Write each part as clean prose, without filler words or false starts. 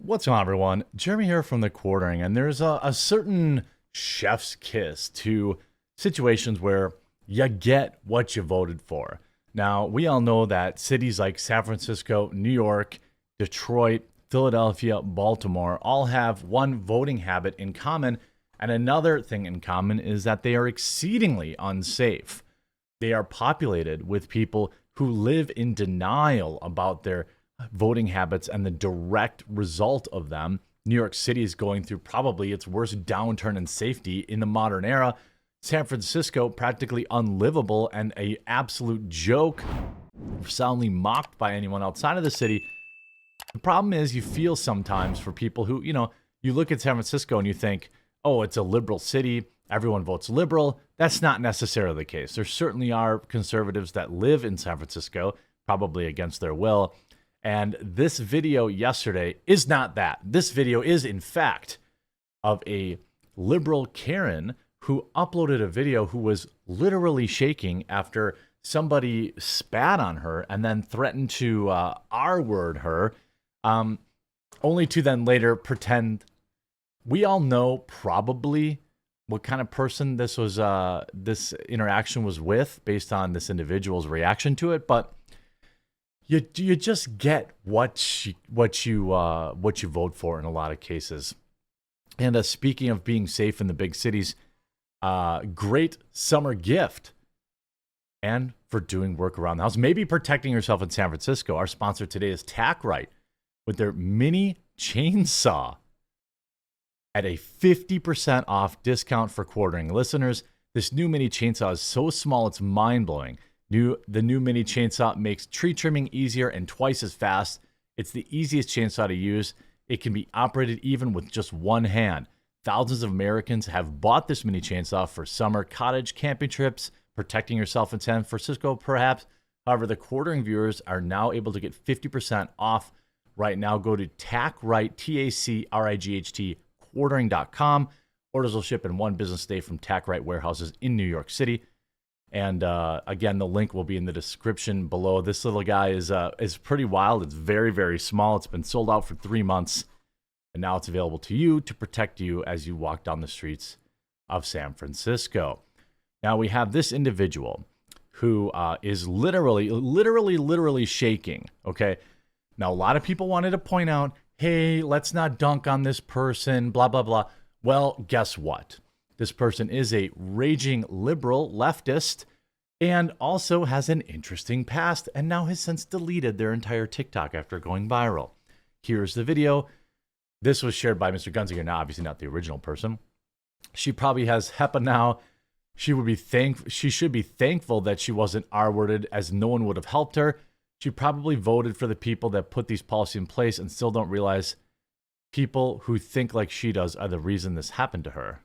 What's going on, everyone? Jeremy here from The Quartering, and there's a certain chef's kiss to situations where you get what you voted for. Now, we all know that cities like San Francisco, New York, Detroit, Philadelphia, Baltimore all have one voting habit in common, and another thing in common is that they are exceedingly unsafe. They are populated with people who live in denial about their voting habits and the direct result of them. New York City is going through probably its worst downturn in safety in the modern era. San Francisco, practically unlivable and an absolute joke, soundly mocked by anyone outside of the city. The problem is you feel sometimes for people who, you look at San Francisco and you think, oh, it's a liberal city, everyone votes liberal. That's not necessarily the case. There certainly are conservatives that live in San Francisco, probably against their will. And this video yesterday is not that. This video is, in fact, of a liberal Karen who uploaded a video who was literally shaking after somebody spat on her and then threatened to R-word her, only to then later pretend. We all know probably what kind of person this was. This interaction was with, based on this individual's reaction to it, but you just get what you vote for in a lot of cases. And speaking of being safe in the big cities, great summer gift, and for doing work around the house, maybe protecting yourself in San Francisco. Our sponsor today is TacRite with their mini chainsaw at a 50% off discount for Quartering listeners. This new mini chainsaw is so small it's mind-blowing. The new mini chainsaw makes tree trimming easier and twice as fast. It's the easiest chainsaw to use. It can be operated even with just one hand. Thousands of Americans have bought this mini chainsaw for summer cottage camping trips, protecting yourself in San Francisco perhaps. However, the Quartering viewers are now able to get 50% off right now. Go to TacRight, TacRight, quartering.com. Orders will ship in one business day from TacRight warehouses in New York City. And again, the link will be in the description below. This little guy is pretty wild. It's very, very small. It's been sold out for 3 months, and now it's available to you to protect you as you walk down the streets of San Francisco. Now we have this individual who is literally shaking. Okay. Now a lot of people wanted to point out, hey, let's not dunk on this person, blah, blah, blah. Well, guess what? This person is a raging liberal leftist and also has an interesting past, and now has since deleted their entire TikTok after going viral. Here's the video. This was shared by Mr. Gunziger, now obviously not the original person. She probably has HEPA now. She should be thankful that she wasn't R-worded, as no one would have helped her. She probably voted for the people that put these policies in place and still don't realize people who think like she does are the reason this happened to her.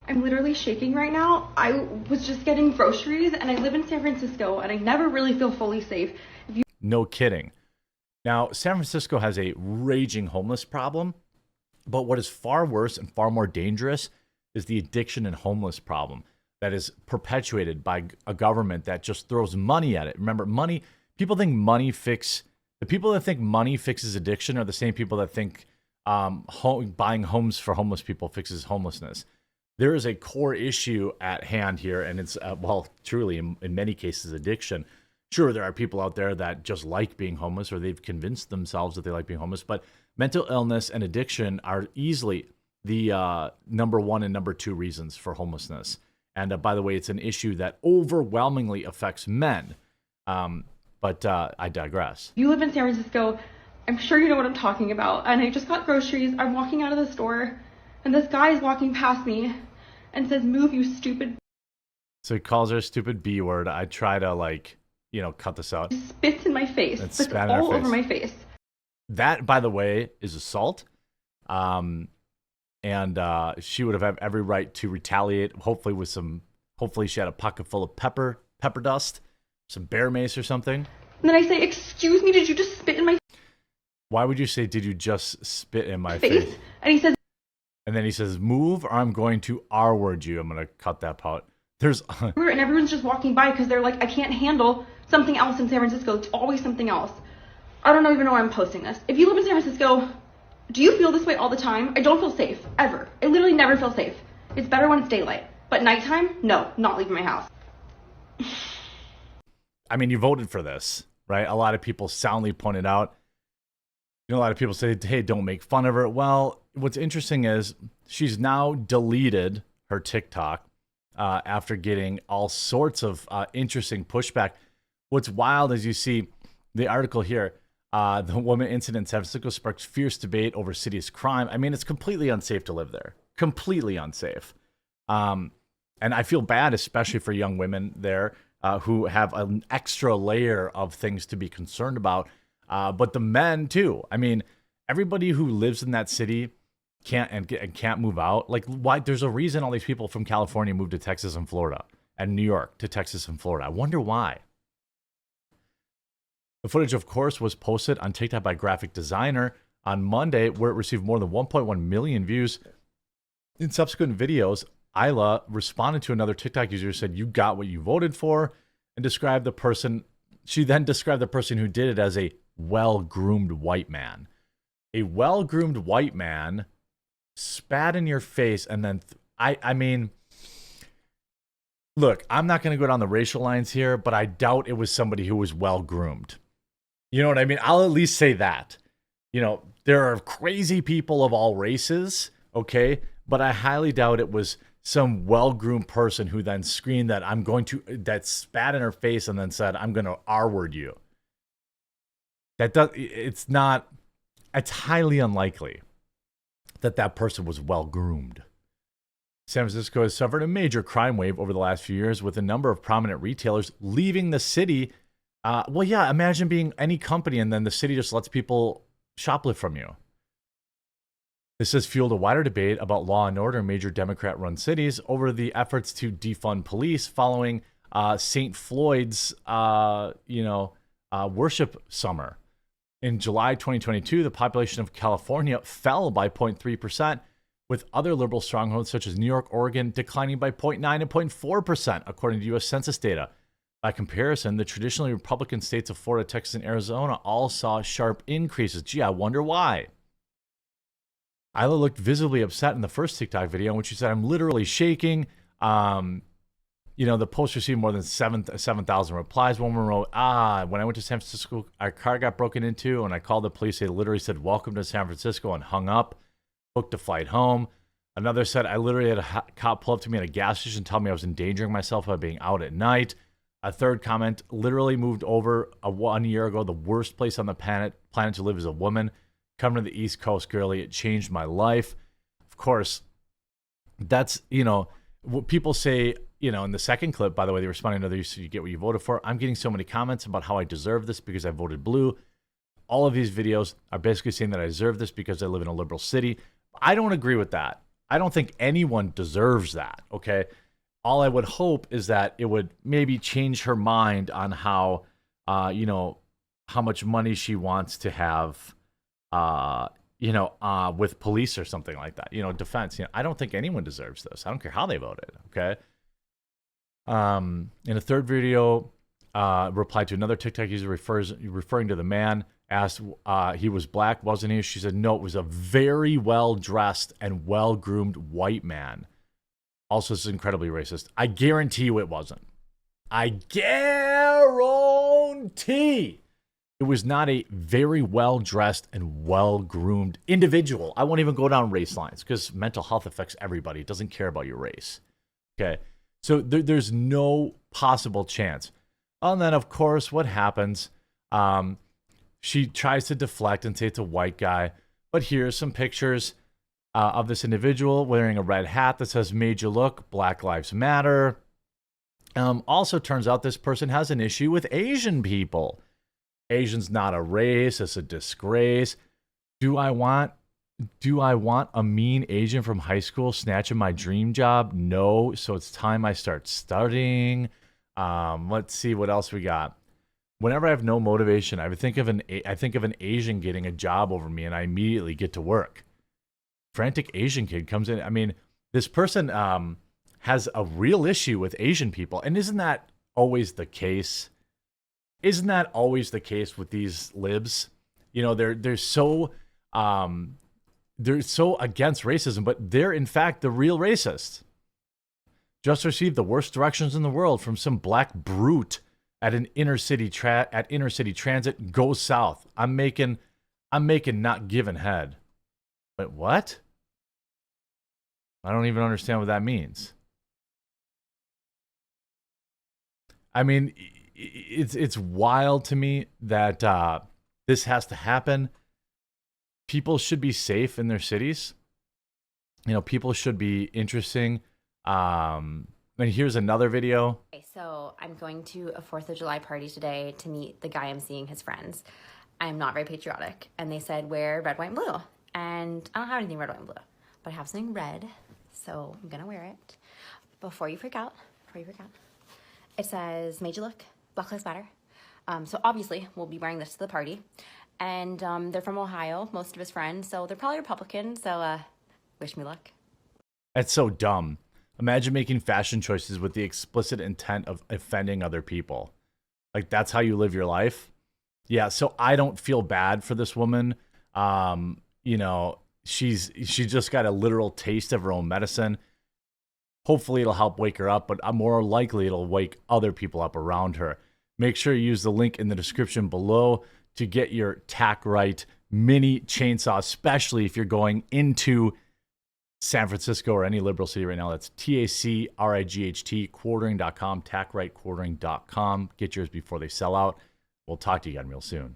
I'm literally shaking right now. I was just getting groceries and I live in San Francisco and I never really feel fully safe. No kidding. Now, San Francisco has a raging homeless problem, but what is far worse and far more dangerous is the addiction and homeless problem that is perpetuated by a government that just throws money at it. Remember, the people that think money fixes addiction are the same people that think buying homes for homeless people fixes homelessness. There is a core issue at hand here, and it's, truly, in many cases, addiction. Sure, there are people out there that just like being homeless, or they've convinced themselves that they like being homeless, but mental illness and addiction are easily the number one and number two reasons for homelessness. And by the way, it's an issue that overwhelmingly affects men. But I digress. You live in San Francisco. I'm sure you know what I'm talking about. And I just got groceries. I'm walking out of the store, and this guy is walking past me and says, "Move, you stupid." So he calls her a stupid B word. I try to cut this out. He spits in my face. Spits all over my face. That, by the way, is assault. And she would have every right to retaliate. Hopefully she had a pocket full of pepper dust, some bear mace or something. And then I say, "Excuse me, did you just spit in my?" Why would you say, "Did you just spit in my face?" And then he says, "Move, or I'm going to R-word you." I'm going to cut that part. And everyone's just walking by because they're like, I can't handle something else in San Francisco. It's always something else. I don't even know why I'm posting this. If you live in San Francisco, do you feel this way all the time? I don't feel safe, ever. I literally never feel safe. It's better when it's daylight. But nighttime, no, not leaving my house. I mean, you voted for this, right? A lot of people soundly pointed out, a lot of people say, hey, don't make fun of her. Well, what's interesting is she's now deleted her TikTok after getting all sorts of interesting pushback. What's wild is you see the article here, the woman incident in San Francisco sparks fierce debate over city's crime. I mean, it's completely unsafe to live there. Completely unsafe. And I feel bad, especially for young women there who have an extra layer of things to be concerned about. But the men too. I mean, everybody who lives in that city can't move out. Like, why? There's a reason all these people from California moved to Texas and Florida, and New York to Texas and Florida. I wonder why. The footage, of course, was posted on TikTok by graphic designer on Monday, where it received more than 1.1 million views. In subsequent videos, Isla responded to another TikTok user who said, "You got what you voted for," and described the person. She then described the person who did it as a well-groomed white man. A well-groomed white man spat in your face, and then I mean, look, I'm not going to go down the racial lines here, but I doubt it was somebody who was well-groomed. You know what I mean? I'll at least say that. There are crazy people of all races, okay? But I highly doubt it was some well-groomed person who then screamed that spat in her face and then said, "I'm going to R-word you." It's highly unlikely that person was well-groomed. San Francisco has suffered a major crime wave over the last few years, with a number of prominent retailers leaving the city. Imagine being any company and then the city just lets people shoplift from you. This has fueled a wider debate about law and order in major Democrat-run cities over the efforts to defund police following St. Floyd's, worship summer. In July 2022, the population of California fell by 0.3%, with other liberal strongholds such as New York, Oregon declining by 0.9 and 0.4%, according to U.S. Census data. By comparison, the traditionally Republican states of Florida, Texas, and Arizona all saw sharp increases. Gee, I wonder why. Isla looked visibly upset in the first TikTok video, in which she said, "I'm literally shaking." The post received more than 7,000 replies. One woman wrote, "When I went to San Francisco, our car got broken into, and I called the police. They literally said, 'Welcome to San Francisco,' and hung up, booked a flight home." Another said, "I literally had a cop pull up to me at a gas station and tell me I was endangering myself by being out at night." A third comment, "Literally moved over 1 year ago. The worst place on the planet to live as a woman. Coming to the East Coast, girly, it changed my life." Of course, that's, what people say, in the second clip, by the way, they responded to others, you get what you voted for. "I'm getting so many comments about how I deserve this because I voted blue. All of these videos are basically saying that I deserve this because I live in a liberal city." I don't agree with that. I don't think anyone deserves that, okay? All I would hope is that it would maybe change her mind on how, how much money she wants to have, with police or something like that, defense. I don't think anyone deserves this. I don't care how they voted, okay? In a third video, replied to another TikTok user referring to the man, asked he was black, wasn't he? She said, "No, it was a very well-dressed and well-groomed white man." Also, this is incredibly racist. I guarantee you it wasn't. I guarantee it was not a very well-dressed and well-groomed individual. I won't even go down race lines because mental health affects everybody. It doesn't care about your race. Okay? So there's no possible chance. And then, of course, what happens? She tries to deflect and say it's a white guy. But here's some pictures of this individual wearing a red hat that says "Made You Look, Black Lives Matter." Also turns out this person has an issue with Asian people. Asian's not a race, it's a disgrace. Do I want a mean Asian from high school snatching my dream job? No, so it's time I start studying. Let's see what else we got. Whenever I have no motivation, I think of an Asian getting a job over me, and I immediately get to work. Frantic Asian kid comes in. I mean, this person has a real issue with Asian people, and isn't that always the case? isn't that always the case with these libs? You know, they're so against racism, but they're in fact the real racists. Just received the worst directions in the world from some black brute at an inner city transit. Go south. I'm making not giving head. Wait, what? I don't even understand what that means. I mean, it's wild to me that this has to happen. People should be safe in their cities. You know, people should be interesting. And here's another video. Okay, so I'm going to a 4th of July party today to meet the guy I'm seeing, his friends. I'm not very patriotic. And they said, wear red, white, and blue. And I don't have anything red, white, and blue. But I have something red, so I'm gonna wear it. Before you freak out, it says, made you look, Black Lives Matter. So obviously, we'll be wearing this to the party. And they're from Ohio, most of his friends, so they're probably Republican, so wish me luck. That's so dumb. Imagine making fashion choices with the explicit intent of offending other people. Like, that's how you live your life? Yeah, so I don't feel bad for this woman. You know, she just got a literal taste of her own medicine. Hopefully it'll help wake her up, but more likely it'll wake other people up around her. Make sure you use the link in the description below to get your tack right mini chainsaw, especially if you're going into San Francisco or any liberal city right now. That's TACRIGHT quartering.com, tackrightquartering.com. Get yours before they sell out. We'll talk to you again real soon.